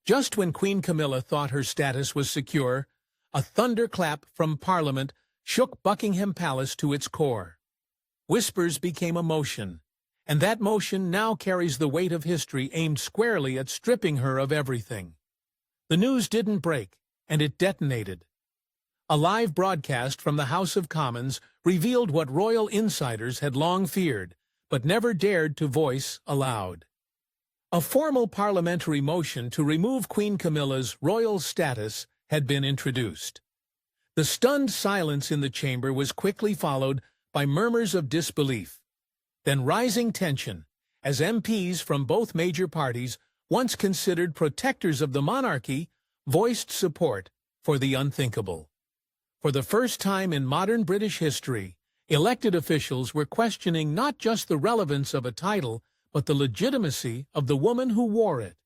Just when Queen Camilla thought her status was secure, a thunderclap from Parliament shook Buckingham Palace to its core. Whispers became a motion, and that motion now carries the weight of history aimed squarely at stripping her of everything. The news didn't break, and it detonated. A live broadcast from the House of Commons revealed what royal insiders had long feared, but never dared to voice aloud. A formal parliamentary motion to remove Queen Camilla's royal status had been introduced. The stunned silence in the chamber was quickly followed by murmurs of disbelief, then rising tension, as MPs from both major parties, once considered protectors of the monarchy, voiced support for the unthinkable. For the first time in modern British history, elected officials were questioning not just the relevance of a title, but the legitimacy of the woman who wore it.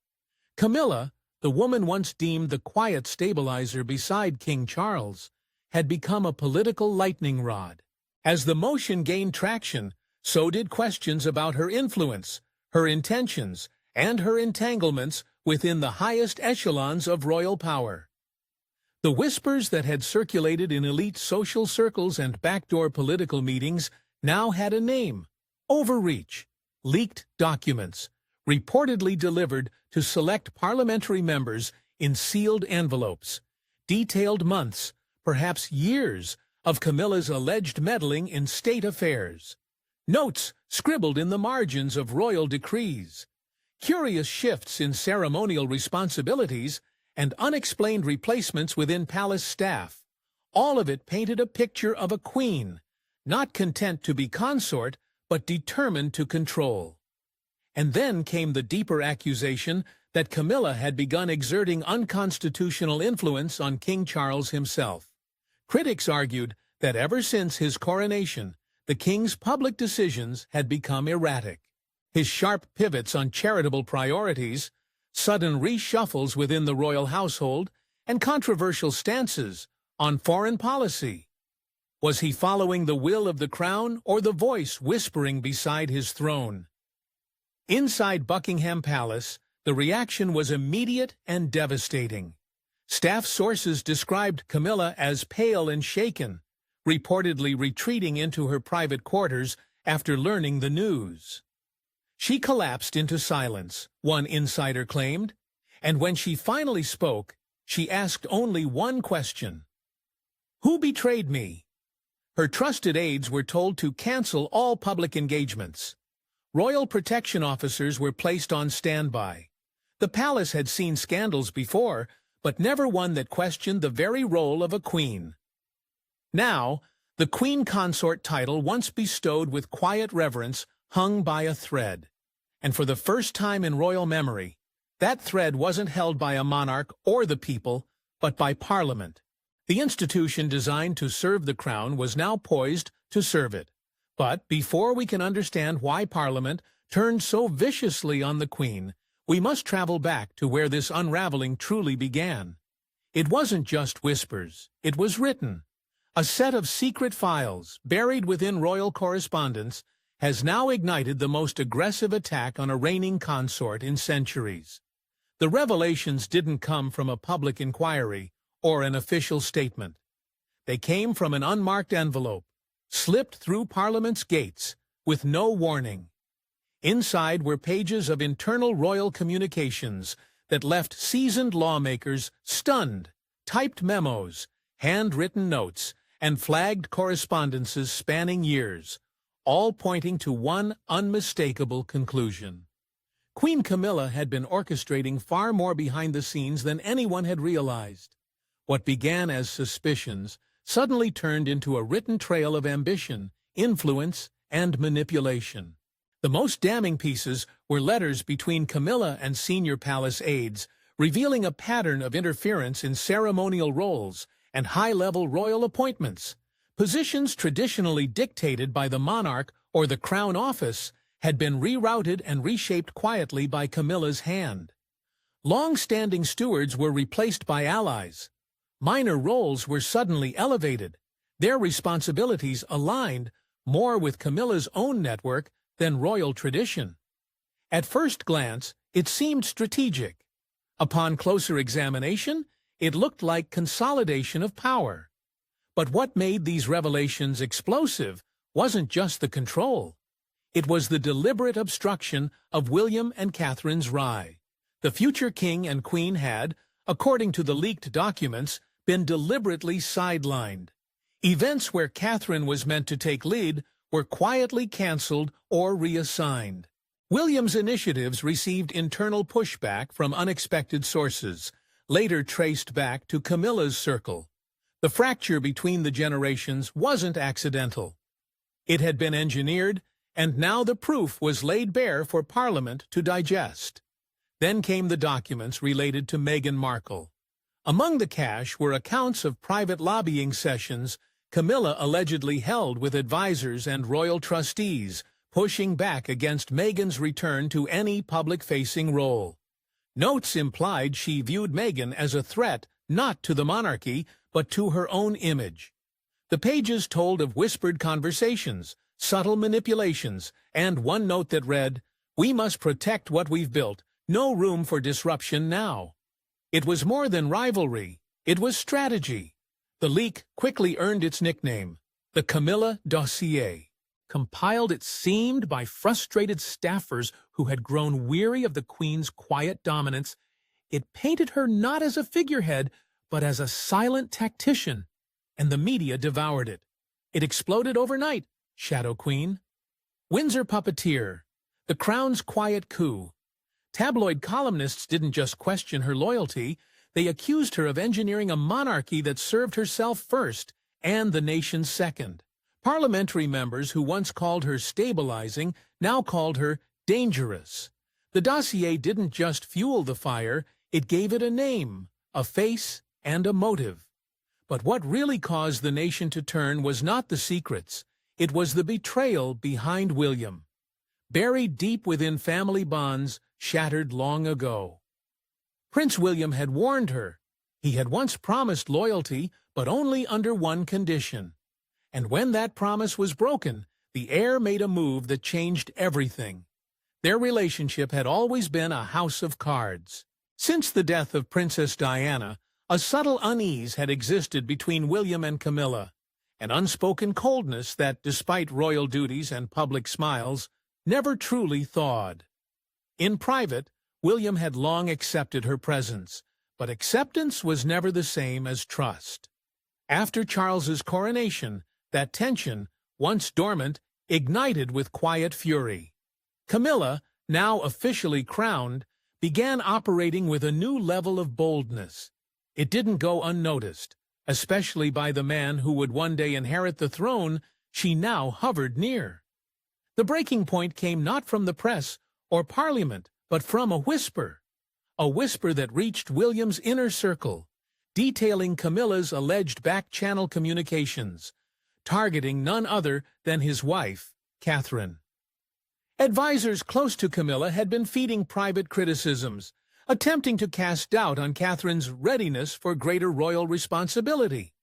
Camilla, the woman once deemed the quiet stabilizer beside King Charles, had become a political lightning rod. As the motion gained traction, so did questions about her influence, her intentions, and her entanglements within the highest echelons of royal power. The whispers that had circulated in elite social circles and backdoor political meetings now had a name: overreach. Leaked documents, reportedly delivered to select parliamentary members in sealed envelopes, detailed months, perhaps years, of Camilla's alleged meddling in state affairs. Notes scribbled in the margins of royal decrees. Curious shifts in ceremonial responsibilities and unexplained replacements within palace staff. All of it painted a picture of a queen, not content to be consort, but determined to control. And then came the deeper accusation that Camilla had begun exerting unconstitutional influence on King Charles himself. Critics argued that ever since his coronation, the king's public decisions had become erratic. His sharp pivots on charitable priorities, sudden reshuffles within the royal household, and controversial stances on foreign policy. Was he following the will of the crown or the voice whispering beside his throne? Inside Buckingham Palace, the reaction was immediate and devastating. Staff sources described Camilla as pale and shaken, reportedly retreating into her private quarters after learning the news. She collapsed into silence, one insider claimed, and when she finally spoke, she asked only one question: "Who betrayed me?" Her trusted aides were told to cancel all public engagements. Royal protection officers were placed on standby. The palace had seen scandals before, but never one that questioned the very role of a queen. Now, the queen consort title, once bestowed with quiet reverence, hung by a thread. And for the first time in royal memory, that thread wasn't held by a monarch or the people, but by Parliament. The institution designed to serve the crown was now poised to serve it. But before we can understand why Parliament turned so viciously on the Queen, we must travel back to where this unraveling truly began. It wasn't just whispers, it was written. A set of secret files, buried within royal correspondence, has now ignited the most aggressive attack on a reigning consort in centuries. The revelations didn't come from a public inquiry or an official statement. They came from an unmarked envelope, slipped through Parliament's gates, with no warning. Inside were pages of internal royal communications that left seasoned lawmakers stunned, typed memos, handwritten notes, and flagged correspondences spanning years, all pointing to one unmistakable conclusion. Queen Camilla had been orchestrating far more behind the scenes than anyone had realized. What began as suspicions suddenly turned into a written trail of ambition, influence, and manipulation. The most damning pieces were letters between Camilla and senior palace aides, revealing a pattern of interference in ceremonial roles and high-level royal appointments. Positions traditionally dictated by the monarch or the Crown Office had been rerouted and reshaped quietly by Camilla's hand. Long-standing stewards were replaced by allies. Minor roles were suddenly elevated, their responsibilities aligned more with Camilla's own network than royal tradition. At first glance, it seemed strategic. Upon closer examination, it looked like consolidation of power. But what made these revelations explosive wasn't just the control. It was the deliberate obstruction of William and Catherine's rye. The future king and queen had, according to the leaked documents, been deliberately sidelined. Events where Catherine was meant to take lead were quietly cancelled or reassigned. William's initiatives received internal pushback from unexpected sources, later traced back to Camilla's circle. The fracture between the generations wasn't accidental. It had been engineered, and now the proof was laid bare for Parliament to digest. Then came the documents related to Meghan Markle. Among the cache were accounts of private lobbying sessions Camilla allegedly held with advisers and royal trustees, pushing back against Meghan's return to any public-facing role. Notes implied she viewed Meghan as a threat not to the monarchy, but to her own image. The pages told of whispered conversations, subtle manipulations, and one note that read, "We must protect what we've built, no room for disruption now." It was more than rivalry, it was strategy. The leak quickly earned its nickname, the Camilla dossier. Compiled, it seemed, by frustrated staffers who had grown weary of the Queen's quiet dominance, it painted her not as a figurehead, but as a silent tactician, and the media devoured it. It exploded overnight, Shadow Queen. Windsor puppeteer, the Crown's quiet coup. Tabloid columnists didn't just question her loyalty, they accused her of engineering a monarchy that served herself first and the nation second. Parliamentary members who once called her stabilizing now called her dangerous. The dossier didn't just fuel the fire, it gave it a name, a face, and a motive. But what really caused the nation to turn was not the secrets, it was the betrayal behind William. Buried deep within family bonds, shattered long ago. Prince William had warned her. He had once promised loyalty, but only under one condition. And when that promise was broken, the heir made a move that changed everything. Their relationship had always been a house of cards. Since the death of Princess Diana, a subtle unease had existed between William and Camilla, an unspoken coldness that, despite royal duties and public smiles, never truly thawed. In private, William had long accepted her presence, but acceptance was never the same as trust. After Charles's coronation, that tension, once dormant, ignited with quiet fury. Camilla, now officially crowned, began operating with a new level of boldness. It didn't go unnoticed, especially by the man who would one day inherit the throne she now hovered near. The breaking point came not from the press or Parliament, but from a whisper that reached William's inner circle, detailing Camilla's alleged back-channel communications, targeting none other than his wife, Catherine. Advisers close to Camilla had been feeding private criticisms, attempting to cast doubt on Catherine's readiness for greater royal responsibility.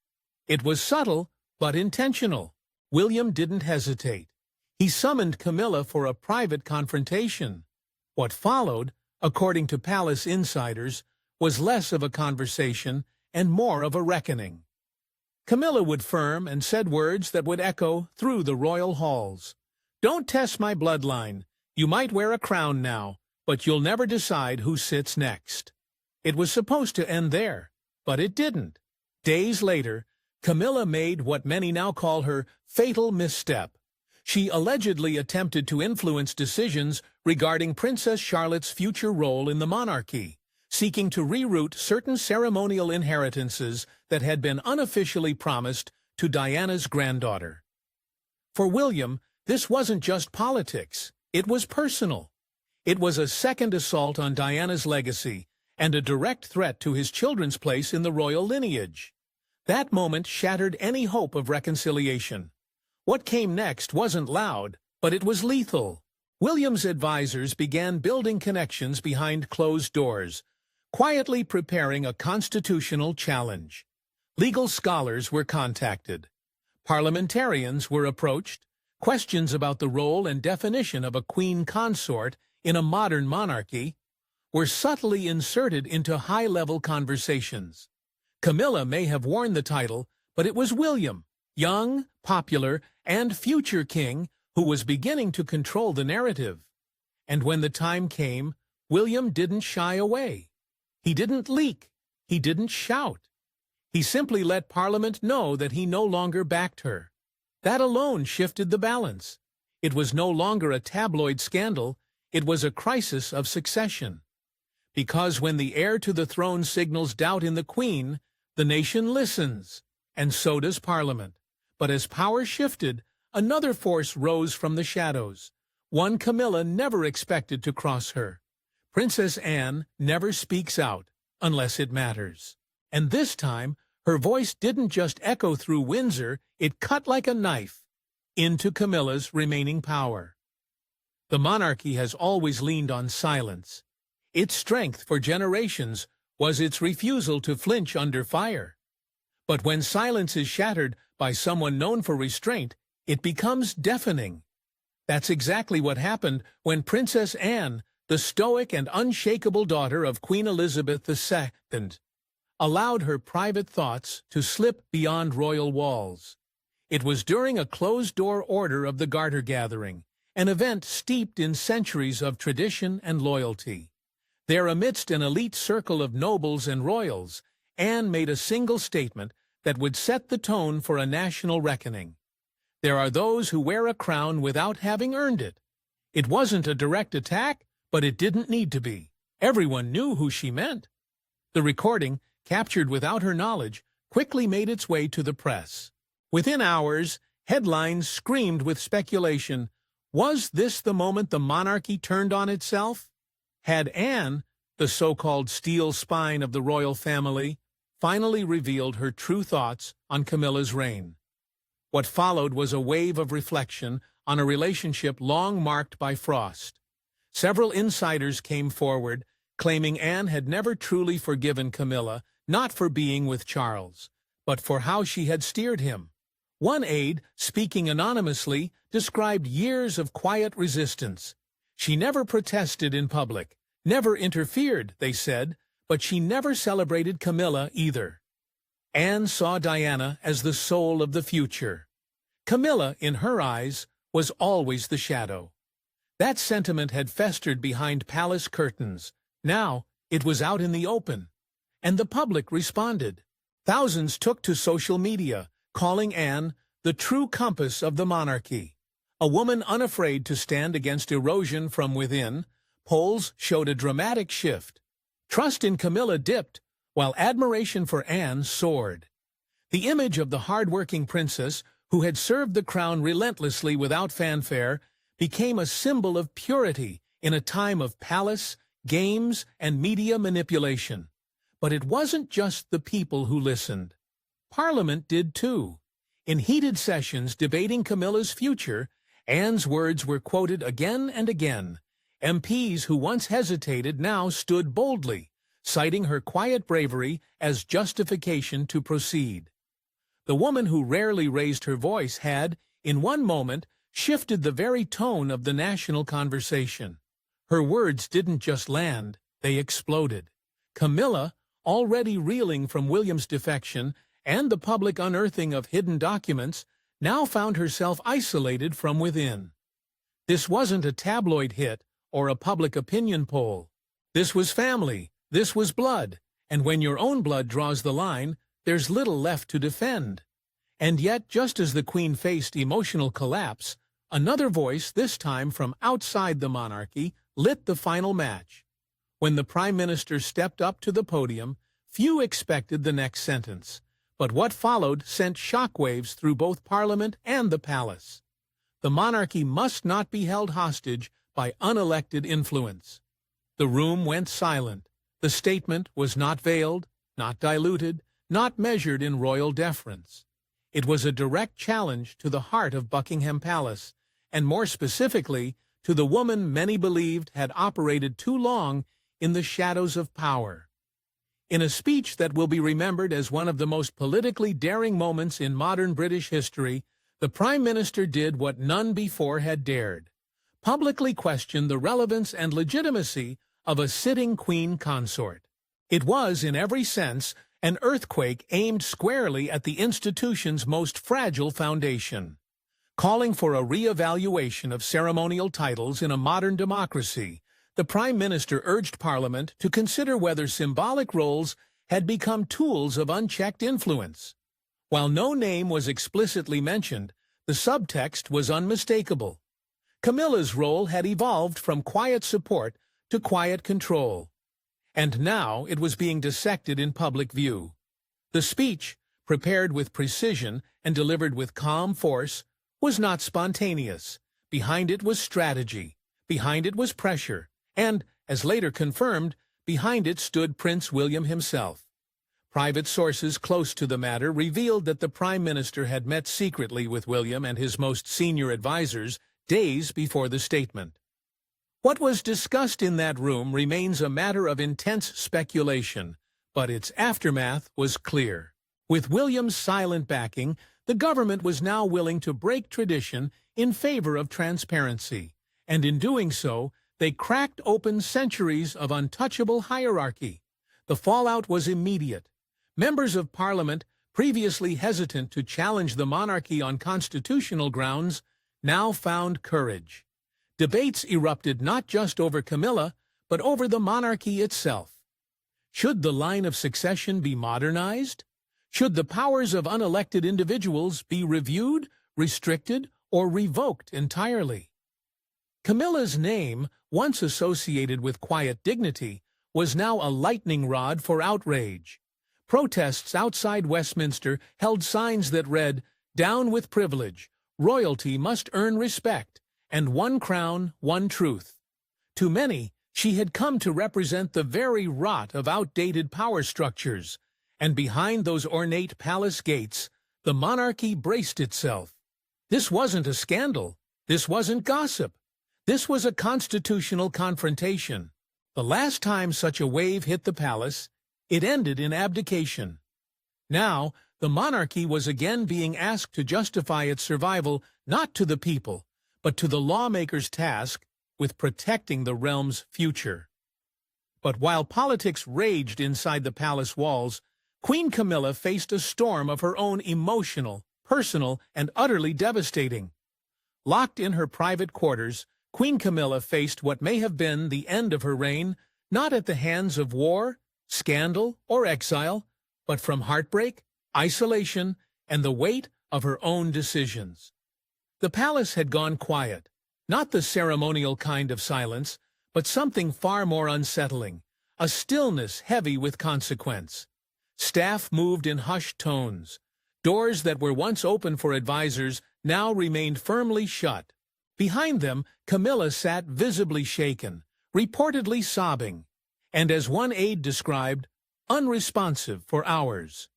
It was subtle, but intentional. William didn't hesitate. He summoned Camilla for a private confrontation. What followed, according to palace insiders, was less of a conversation and more of a reckoning. Camilla would firm and said words that would echo through the royal halls. "Don't test my bloodline. You might wear a crown now, but you'll never decide who sits next." It was supposed to end there, but it didn't. Days later, Camilla made what many now call her fatal misstep. She allegedly attempted to influence decisions regarding Princess Charlotte's future role in the monarchy, seeking to reroute certain ceremonial inheritances that had been unofficially promised to Diana's granddaughter. For William, this wasn't just politics, it was personal. It was a second assault on Diana's legacy and a direct threat to his children's place in the royal lineage. That moment shattered any hope of reconciliation. What came next wasn't loud, but it was lethal. William's advisers began building connections behind closed doors, quietly preparing a constitutional challenge. Legal scholars were contacted. Parliamentarians were approached. Questions about the role and definition of a queen consort in a modern monarchy were subtly inserted into high-level conversations. Camilla may have worn the title, but it was William, young, popular, and future king, who was beginning to control the narrative. And when the time came, William didn't shy away. He didn't leak. He didn't shout. He simply let Parliament know that he no longer backed her. That alone shifted the balance. It was no longer a tabloid scandal, it was a crisis of succession. Because when the heir to the throne signals doubt in the Queen, the nation listens, and so does Parliament. But as power shifted, another force rose from the shadows, one Camilla never expected to cross her. Princess Anne never speaks out, unless it matters. And this time, her voice didn't just echo through Windsor, it cut like a knife into Camilla's remaining power. The monarchy has always leaned on silence. Its strength for generations was its refusal to flinch under fire. But when silence is shattered by someone known for restraint, it becomes deafening. That's exactly what happened when Princess Anne, the stoic and unshakable daughter of Queen Elizabeth II, allowed her private thoughts to slip beyond royal walls. It was during a closed-door order of the Garter Gathering, an event steeped in centuries of tradition and loyalty. There, amidst an elite circle of nobles and royals, Anne made a single statement that would set the tone for a national reckoning. There are those who wear a crown without having earned it. It wasn't a direct attack, but it didn't need to be. Everyone knew who she meant. The recording, captured without her knowledge, quickly made its way to the press. Within hours, headlines screamed with speculation. Was this the moment the monarchy turned on itself? Had Anne, the so-called steel spine of the royal family, finally revealed her true thoughts on Camilla's reign? What followed was a wave of reflection on a relationship long marked by frost. Several insiders came forward, claiming Anne had never truly forgiven Camilla, not for being with Charles, but for how she had steered him. One aide, speaking anonymously, described years of quiet resistance. She never protested in public, never interfered, they said, but she never celebrated Camilla either. Anne saw Diana as the soul of the future. Camilla, in her eyes, was always the shadow. That sentiment had festered behind palace curtains. Now it was out in the open. And the public responded. Thousands took to social media, calling Anne the true compass of the monarchy. A woman unafraid to stand against erosion from within, polls showed a dramatic shift. Trust in Camilla dipped, while admiration for Anne soared. The image of the hard-working princess, who had served the crown relentlessly without fanfare, became a symbol of purity in a time of palace, games, and media manipulation. But it wasn't just the people who listened. Parliament did too. In heated sessions debating Camilla's future, Anne's words were quoted again and again. MPs who once hesitated now stood boldly, citing her quiet bravery as justification to proceed. The woman who rarely raised her voice had, in one moment, shifted the very tone of the national conversation. Her words didn't just land, they exploded. Camilla, already reeling from William's defection and the public unearthing of hidden documents, now found herself isolated from within. This wasn't a tabloid hit or a public opinion poll. This was family, this was blood, and when your own blood draws the line, there's little left to defend. And yet, just as the Queen faced emotional collapse, another voice, this time from outside the monarchy, lit the final match. When the Prime Minister stepped up to the podium, few expected the next sentence, but what followed sent shockwaves through both Parliament and the palace. The monarchy must not be held hostage by unelected influence. The room went silent. The statement was not veiled, not diluted, not measured in royal deference. It was a direct challenge to the heart of Buckingham Palace, and more specifically, to the woman many believed had operated too long in the shadows of power. In a speech that will be remembered as one of the most politically daring moments in modern British history, the Prime Minister did what none before had dared: publicly question the relevance and legitimacy of a sitting queen consort. It was, in every sense, an earthquake aimed squarely at the institution's most fragile foundation. Calling for a re-evaluation of ceremonial titles in a modern democracy, the Prime Minister urged Parliament to consider whether symbolic roles had become tools of unchecked influence. While no name was explicitly mentioned, the subtext was unmistakable. Camilla's role had evolved from quiet support to quiet control, and now it was being dissected in public view. The speech, prepared with precision and delivered with calm force, was not spontaneous. Behind it was strategy, behind it was pressure, and, as later confirmed, behind it stood Prince William himself. Private sources close to the matter revealed that the Prime Minister had met secretly with William and his most senior advisers days before the statement. What was discussed in that room remains a matter of intense speculation, but its aftermath was clear. With William's silent backing, the government was now willing to break tradition in favor of transparency, and in doing so, they cracked open centuries of untouchable hierarchy. The fallout was immediate. Members of Parliament, previously hesitant to challenge the monarchy on constitutional grounds, now found courage. Debates erupted not just over Camilla, but over the monarchy itself. Should the line of succession be modernized? Should the powers of unelected individuals be reviewed, restricted, or revoked entirely? Camilla's name, once associated with quiet dignity, was now a lightning rod for outrage. Protests outside Westminster held signs that read, "Down with privilege, royalty must earn respect, and one crown, one truth." To many, she had come to represent the very rot of outdated power structures, and behind those ornate palace gates, the monarchy braced itself. This wasn't a scandal. This wasn't gossip. This was a constitutional confrontation. The last time such a wave hit the palace, it ended in abdication. Now, the monarchy was again being asked to justify its survival not to the people, but to the lawmakers' task with protecting the realm's future. But while politics raged inside the palace walls, Queen Camilla faced a storm of her own emotional, personal, and utterly devastating. Locked in her private quarters, Queen Camilla faced what may have been the end of her reign, not at the hands of war, scandal, or exile, but from heartbreak, isolation, and the weight of her own decisions. The palace had gone quiet, not the ceremonial kind of silence, but something far more unsettling, a stillness heavy with consequence. Staff moved in hushed tones. Doors that were once open for advisers now remained firmly shut. Behind them, Camilla sat visibly shaken, reportedly sobbing, and as one aide described, unresponsive for hours.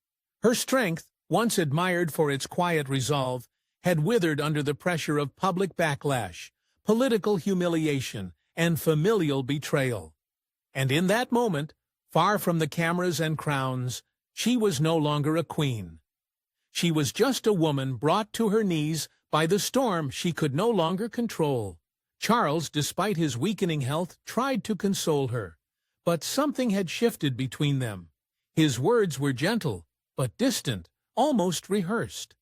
Her strength, once admired for its quiet resolve, had withered under the pressure of public backlash, political humiliation, and familial betrayal. And in that moment, far from the cameras and crowns, she was no longer a queen. She was just a woman brought to her knees by the storm she could no longer control. Charles, despite his weakening health, tried to console her, but something had shifted between them. His words were gentle, but distant, almost rehearsed.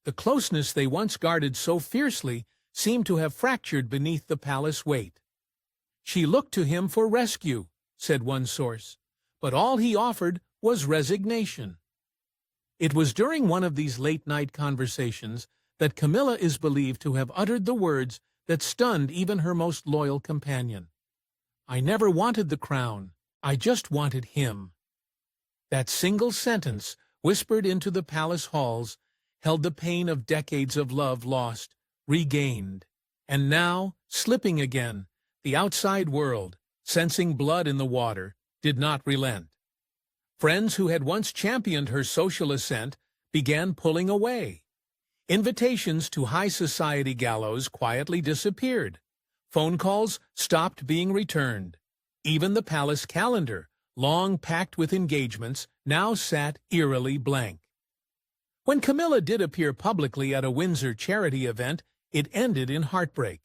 The closeness they once guarded so fiercely seemed to have fractured beneath the palace weight. "She looked to him for rescue," said one source, but all he offered was resignation. It was during one of these late-night conversations that Camilla is believed to have uttered the words that stunned even her most loyal companion. "I never wanted the crown. I just wanted him." That single sentence, whispered into the palace halls, held the pain of decades of love lost, regained. And now, slipping again, the outside world, sensing blood in the water, did not relent. Friends who had once championed her social ascent began pulling away. Invitations to high society gallows quietly disappeared. Phone calls stopped being returned. Even the palace calendar, long packed with engagements, now sat eerily blank. When Camilla did appear publicly at a Windsor charity event, it ended in heartbreak.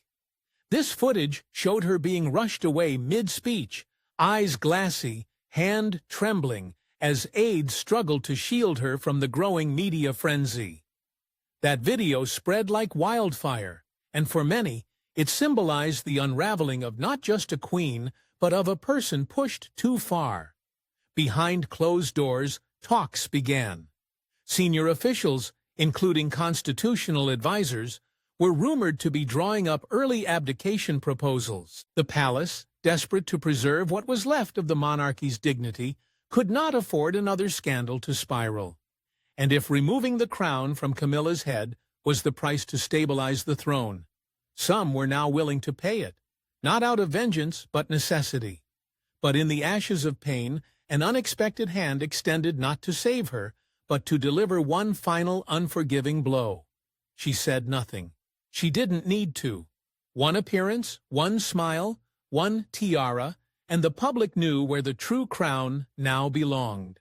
This footage showed her being rushed away mid-speech, eyes glassy, hand trembling, as aides struggled to shield her from the growing media frenzy. That video spread like wildfire, and for many, it symbolized the unraveling of not just a queen, but of a person pushed too far. Behind closed doors, talks began. Senior officials, including constitutional advisors, were rumored to be drawing up early abdication proposals. The palace, desperate to preserve what was left of the monarchy's dignity, could not afford another scandal to spiral. And if removing the crown from Camilla's head was the price to stabilize the throne, some were now willing to pay it, not out of vengeance but necessity. But in the ashes of pain, an unexpected hand extended not to save her, but to deliver one final unforgiving blow. She said nothing. She didn't need to. One appearance, one smile, one tiara, and the public knew where the true crown now belonged.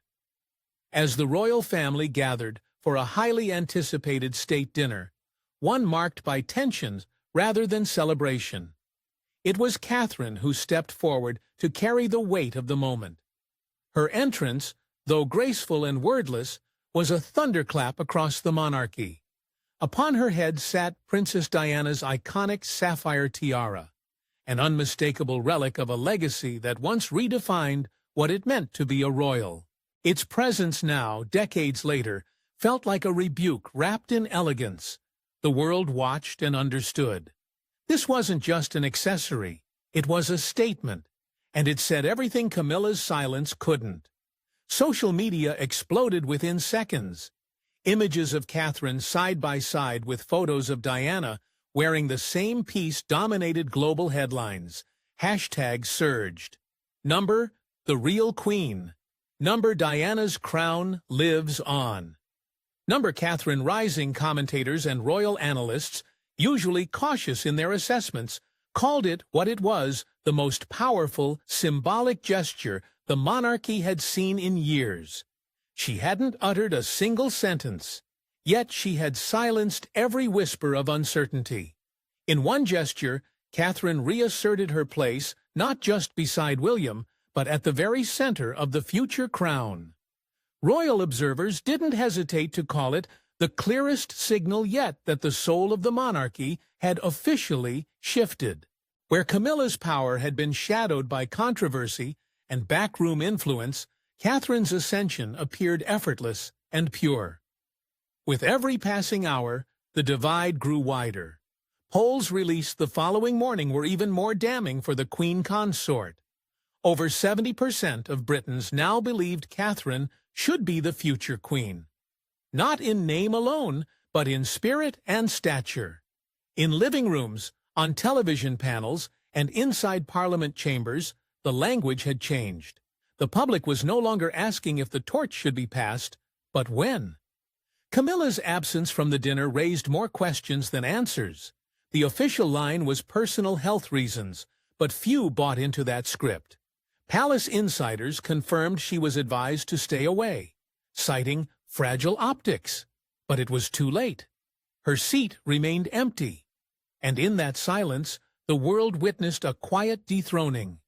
As the royal family gathered for a highly anticipated state dinner, one marked by tensions rather than celebration, it was Catherine who stepped forward to carry the weight of the moment. Her entrance, though graceful and wordless, was a thunderclap across the monarchy. Upon her head sat Princess Diana's iconic sapphire tiara, an unmistakable relic of a legacy that once redefined what it meant to be a royal. Its presence now, decades later, felt like a rebuke wrapped in elegance. The world watched and understood. This wasn't just an accessory, it was a statement, and it said everything Camilla's silence couldn't. Social media exploded within seconds. Images of Catherine side by side with photos of Diana wearing the same piece dominated global headlines. Hashtags surged. Number, the real queen. Number, Diana's crown lives on. Number, Catherine rising. Commentators and royal analysts, usually cautious in their assessments, called it what it was, the most powerful, symbolic gesture the monarchy had seen in years. She hadn't uttered a single sentence, yet she had silenced every whisper of uncertainty. In one gesture, Catherine reasserted her place not just beside William, but at the very center of the future crown. Royal observers didn't hesitate to call it the clearest signal yet that the soul of the monarchy had officially shifted. Where Camilla's power had been shadowed by controversy and backroom influence, Catherine's ascension appeared effortless and pure. With every passing hour, the divide grew wider. Polls released the following morning were even more damning for the Queen Consort. Over 70% of Britons now believed Catherine should be the future queen. Not in name alone, but in spirit and stature. In living rooms, on television panels, and inside Parliament chambers, the language had changed. The public was no longer asking if the torch should be passed, but when. Camilla's absence from the dinner raised more questions than answers. The official line was personal health reasons, but few bought into that script. Palace insiders confirmed she was advised to stay away, citing fragile optics. But it was too late. Her seat remained empty. And in that silence, the world witnessed a quiet dethroning.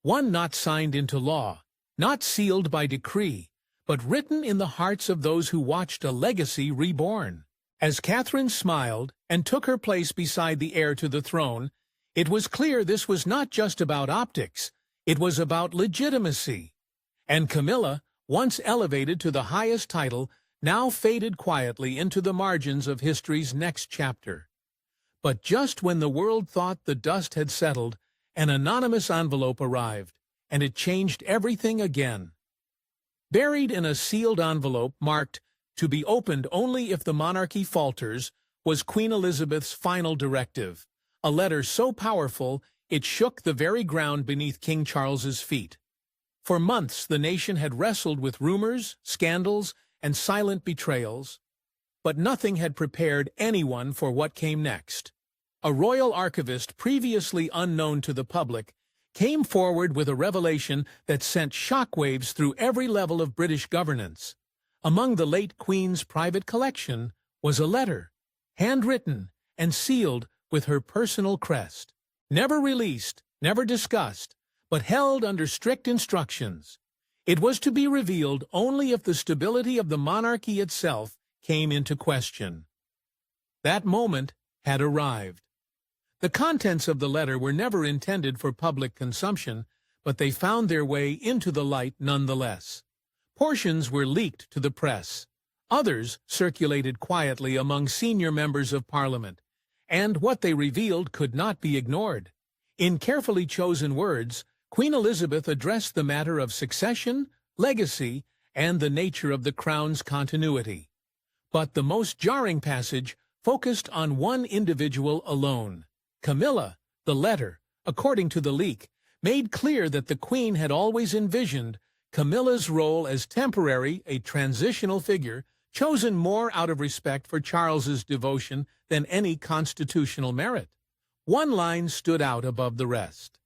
One not signed into law, not sealed by decree, but written in the hearts of those who watched a legacy reborn. As Catherine smiled and took her place beside the heir to the throne, it was clear this was not just about optics, it was about legitimacy. And Camilla, once elevated to the highest title, now faded quietly into the margins of history's next chapter. But just when the world thought the dust had settled, an anonymous envelope arrived, and it changed everything again. Buried in a sealed envelope marked, "To be opened only if the monarchy falters," was Queen Elizabeth's final directive, a letter so powerful it shook the very ground beneath King Charles's feet. For months the nation had wrestled with rumors, scandals, and silent betrayals, but nothing had prepared anyone for what came next. A royal archivist previously unknown to the public came forward with a revelation that sent shockwaves through every level of British governance. Among the late Queen's private collection was a letter, handwritten and sealed with her personal crest. Never released, never discussed, but held under strict instructions. It was to be revealed only if the stability of the monarchy itself came into question. That moment had arrived. The contents of the letter were never intended for public consumption, but they found their way into the light nonetheless. Portions were leaked to the press. Others circulated quietly among senior members of Parliament, and what they revealed could not be ignored. In carefully chosen words, Queen Elizabeth addressed the matter of succession, legacy, and the nature of the crown's continuity. But the most jarring passage focused on one individual alone. Camilla. The letter, according to the leak, made clear that the Queen had always envisioned Camilla's role as temporary, a transitional figure, chosen more out of respect for Charles's devotion than any constitutional merit. One line stood out above the rest.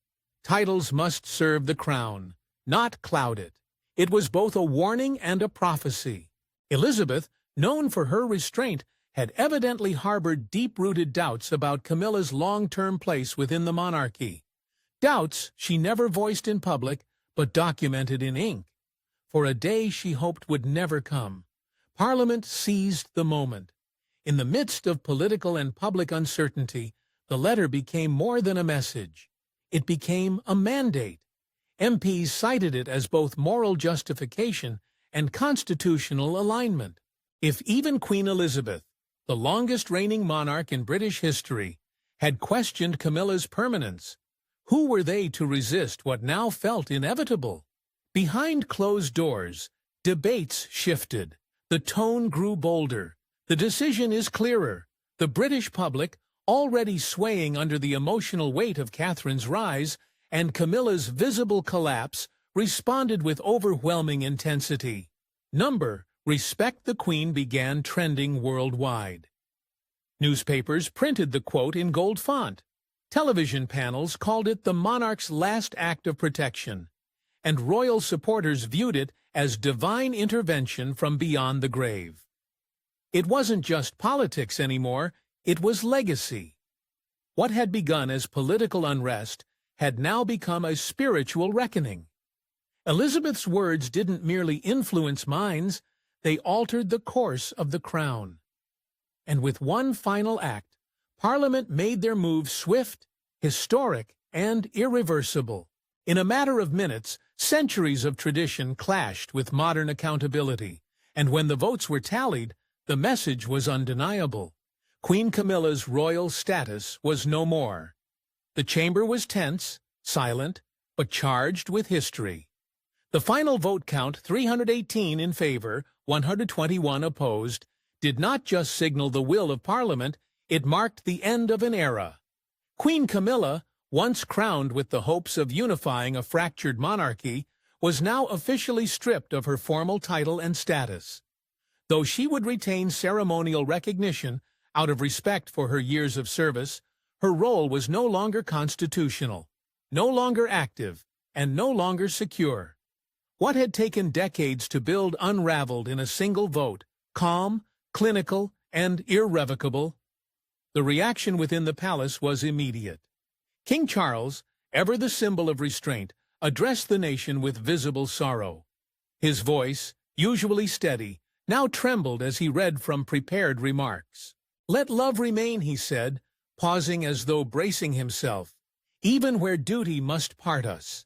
Titles must serve the crown, not cloud it. It was both a warning and a prophecy. Elizabeth, known for her restraint, had evidently harbored deep-rooted doubts about Camilla's long-term place within the monarchy. Doubts she never voiced in public, but documented in ink. For a day she hoped would never come. Parliament seized the moment. In the midst of political and public uncertainty, the letter became more than a message. It became a mandate. MPs cited it as both moral justification and constitutional alignment. If even Queen Elizabeth, the longest-reigning monarch in British history, had questioned Camilla's permanence, who were they to resist what now felt inevitable? Behind closed doors, debates shifted. The tone grew bolder. The decision is clearer. The British public, already swaying under the emotional weight of Catherine's rise and Camilla's visible collapse, responded with overwhelming intensity. Respect the Queen began trending worldwide. Newspapers printed the quote in gold font. Television panels called it the monarch's last act of protection, and royal supporters viewed it as divine intervention from beyond the grave. It wasn't just politics anymore, it was legacy. What had begun as political unrest had now become a spiritual reckoning. Elizabeth's words didn't merely influence minds, they altered the course of the crown. And with one final act, Parliament made their move swift, historic, and irreversible. In a matter of minutes, centuries of tradition clashed with modern accountability, and when the votes were tallied, the message was undeniable. Queen Camilla's royal status was no more. The chamber was tense, silent, but charged with history. The final vote count, 318 in favor, 121 opposed, did not just signal the will of Parliament, it marked the end of an era. Queen Camilla, once crowned with the hopes of unifying a fractured monarchy, was now officially stripped of her formal title and status. Though she would retain ceremonial recognition out of respect for her years of service, her role was no longer constitutional, no longer active, and no longer secure. What had taken decades to build unraveled in a single vote, calm, clinical, and irrevocable. The reaction within the palace was immediate. King Charles, ever the symbol of restraint, addressed the nation with visible sorrow. His voice, usually steady, now trembled as he read from prepared remarks. "Let love remain," he said, pausing as though bracing himself, "even where duty must part us."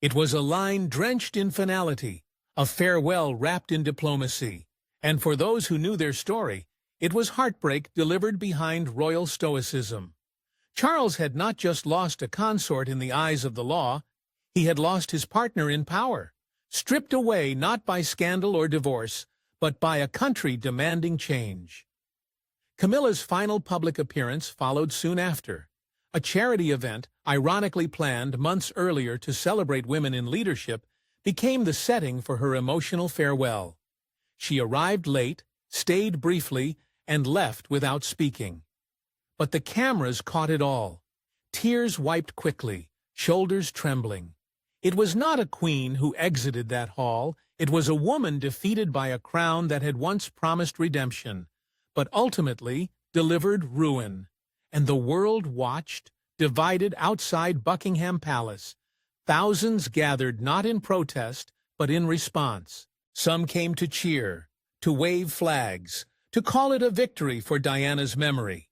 It was a line drenched in finality, a farewell wrapped in diplomacy, and for those who knew their story, it was heartbreak delivered behind royal stoicism. Charles had not just lost a consort in the eyes of the law, he had lost his partner in power, stripped away not by scandal or divorce, but by a country demanding change. Camilla's final public appearance followed soon after. A charity event, ironically planned months earlier to celebrate women in leadership, became the setting for her emotional farewell. She arrived late, stayed briefly, and left without speaking. But the cameras caught it all. Tears wiped quickly, shoulders trembling. It was not a queen who exited that hall, it was a woman defeated by a crown that had once promised redemption, but ultimately delivered ruin. And the world watched, divided outside Buckingham Palace, Thousands gathered not in protest, but in response. Some came to cheer, to wave flags, to call it a victory for Diana's memory.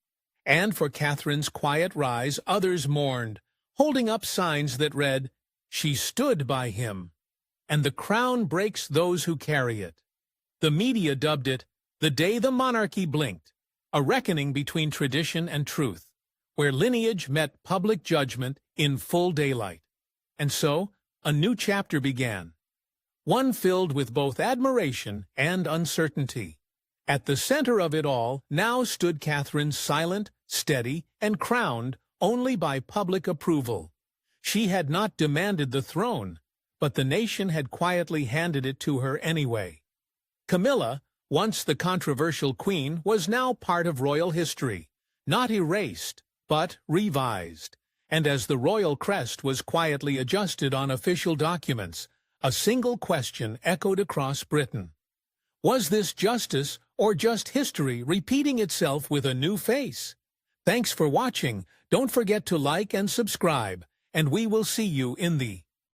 And for Catherine's quiet rise, others mourned, holding up signs that read, "She stood by him," and "The crown breaks those who carry it." The media dubbed it the day the monarchy blinked, a reckoning between tradition and truth, where lineage met public judgment in full daylight. And so, a new chapter began, one filled with both admiration and uncertainty. At the center of it all now stood Catherine, silent, steady, and crowned only by public approval. She had not demanded the throne, but the nation had quietly handed it to her anyway. Camilla, once the controversial queen, was now part of royal history, not erased, but revised. And as the royal crest was quietly adjusted on official documents, a single question echoed across Britain. Was this justice or just history repeating itself with a new face? Thanks for watching. Don't forget to like and subscribe, and we will see you in the